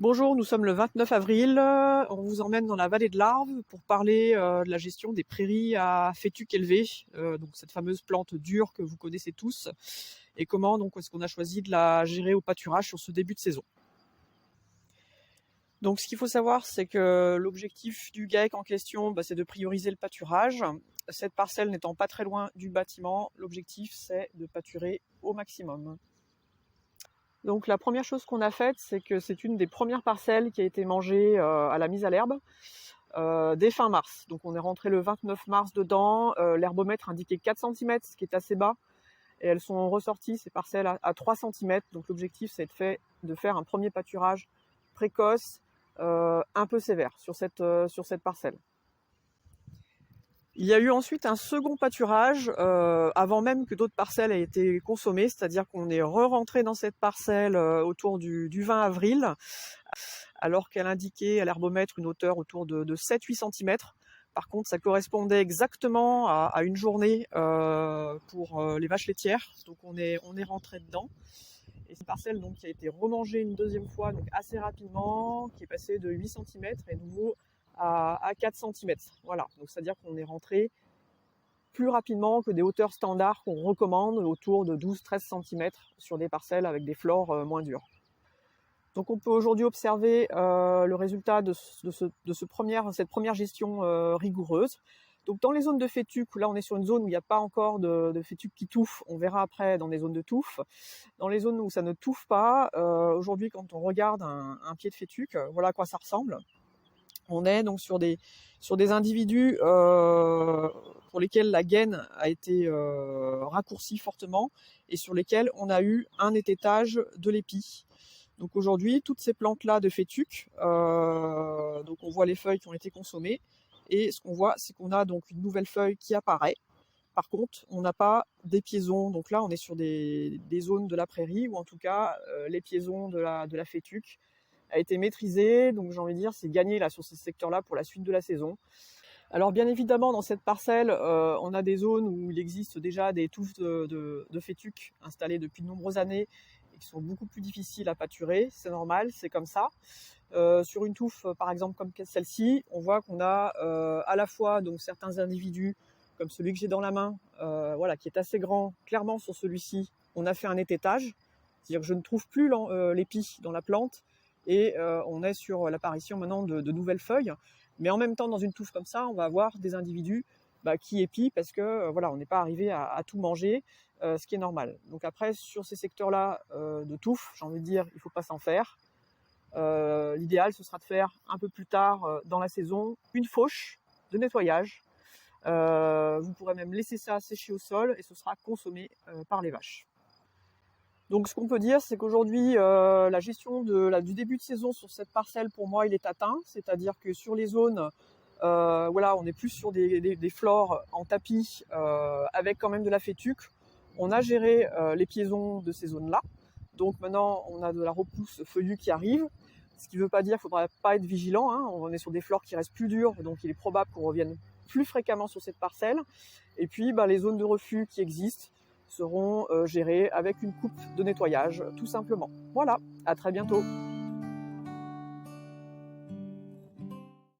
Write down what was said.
Bonjour, nous sommes le 29 avril. On vous emmène dans la vallée de l'Arve pour parler de la gestion des prairies à fétuque élevé, donc cette fameuse plante dure que vous connaissez tous, et comment donc est-ce qu'on a choisi de la gérer au pâturage sur ce début de saison. Donc ce qu'il faut savoir, c'est que l'objectif du GAEC en question, c'est de prioriser le pâturage. Cette parcelle n'étant pas très loin du bâtiment, l'objectif c'est de pâturer au maximum. Donc la première chose qu'on a faite, c'est que c'est une des premières parcelles qui a été mangée à la mise à l'herbe dès fin mars. Donc on est rentré le 29 mars dedans, l'herbomètre indiquait 4 cm, ce qui est assez bas, et elles sont ressorties, ces parcelles, à 3 cm. Donc l'objectif, c'est de faire un premier pâturage précoce, un peu sévère sur cette parcelle. Il y a eu ensuite un second pâturage avant même que d'autres parcelles aient été consommées, c'est-à-dire qu'on est re-rentré dans cette parcelle autour du 20 avril, alors qu'elle indiquait à l'herbomètre une hauteur autour de 7-8 cm. Par contre, ça correspondait exactement à une journée pour les vaches laitières, donc on est rentré dedans. Et c'est une parcelle donc, qui a été remangée une deuxième fois, donc assez rapidement, qui est passée de 8 cm et nouveau à 4 cm. Voilà, donc c'est-à-dire qu'on est rentré plus rapidement que des hauteurs standards qu'on recommande, autour de 12-13 cm sur des parcelles avec des flores moins dures. Donc on peut aujourd'hui observer le résultat de cette première gestion rigoureuse. Donc dans les zones de fétuque, là on est sur une zone où il n'y a pas encore de fétuque qui touffe, on verra après dans des zones de touffe. Dans les zones où ça ne touffe pas, aujourd'hui quand on regarde un pied de fétuque, voilà à quoi ça ressemble. On est donc sur des individus pour lesquels la gaine a été raccourcie fortement et sur lesquels on a eu un étêtage de l'épi. Donc aujourd'hui, toutes ces plantes-là de fétuque, donc on voit les feuilles qui ont été consommées, et ce qu'on voit, c'est qu'on a donc une nouvelle feuille qui apparaît. Par contre, on n'a pas d'épiaison. Donc là, on est sur des zones de la prairie, ou en tout cas, l'épiaison de la fétuque a été maîtrisée. Donc j'ai envie de dire, c'est gagné là sur ces secteurs-là pour la suite de la saison. Alors bien évidemment, dans cette parcelle, on a des zones où il existe déjà des touffes de fétuque installées depuis de nombreuses années et qui sont beaucoup plus difficiles à pâturer. C'est normal, c'est comme ça. Sur une touffe, par exemple, comme celle-ci, on voit qu'on a à la fois donc, certains individus, comme celui que j'ai dans la main, voilà, qui est assez grand. Clairement, sur celui-ci, on a fait un étêtage. C'est-à-dire que je ne trouve plus l'épi dans la plante et on est sur l'apparition maintenant de nouvelles feuilles. Mais en même temps, dans une touffe comme ça, on va avoir des individus qui épient parce que voilà, on n'est pas arrivé à tout manger, ce qui est normal. Donc après, sur ces secteurs-là de touffe, j'ai envie de dire, il ne faut pas s'en faire. L'idéal, ce sera de faire un peu plus tard dans la saison une fauche de nettoyage. Vous pourrez même laisser ça sécher au sol et ce sera consommé par les vaches. Donc ce qu'on peut dire, c'est qu'aujourd'hui, la gestion du début de saison sur cette parcelle, pour moi, il est atteint. C'est-à-dire que sur les zones, voilà, on est plus sur des flores en tapis avec quand même de la fétuque. On a géré les piaisons de ces zones-là. Donc maintenant, on a de la repousse feuillue qui arrive. Ce qui ne veut pas dire qu'il ne faudra pas être vigilant, hein. On est sur des flores qui restent plus dures, donc il est probable qu'on revienne plus fréquemment sur cette parcelle. Et puis les zones de refus qui existent seront gérées avec une coupe de nettoyage, tout simplement. Voilà, à très bientôt.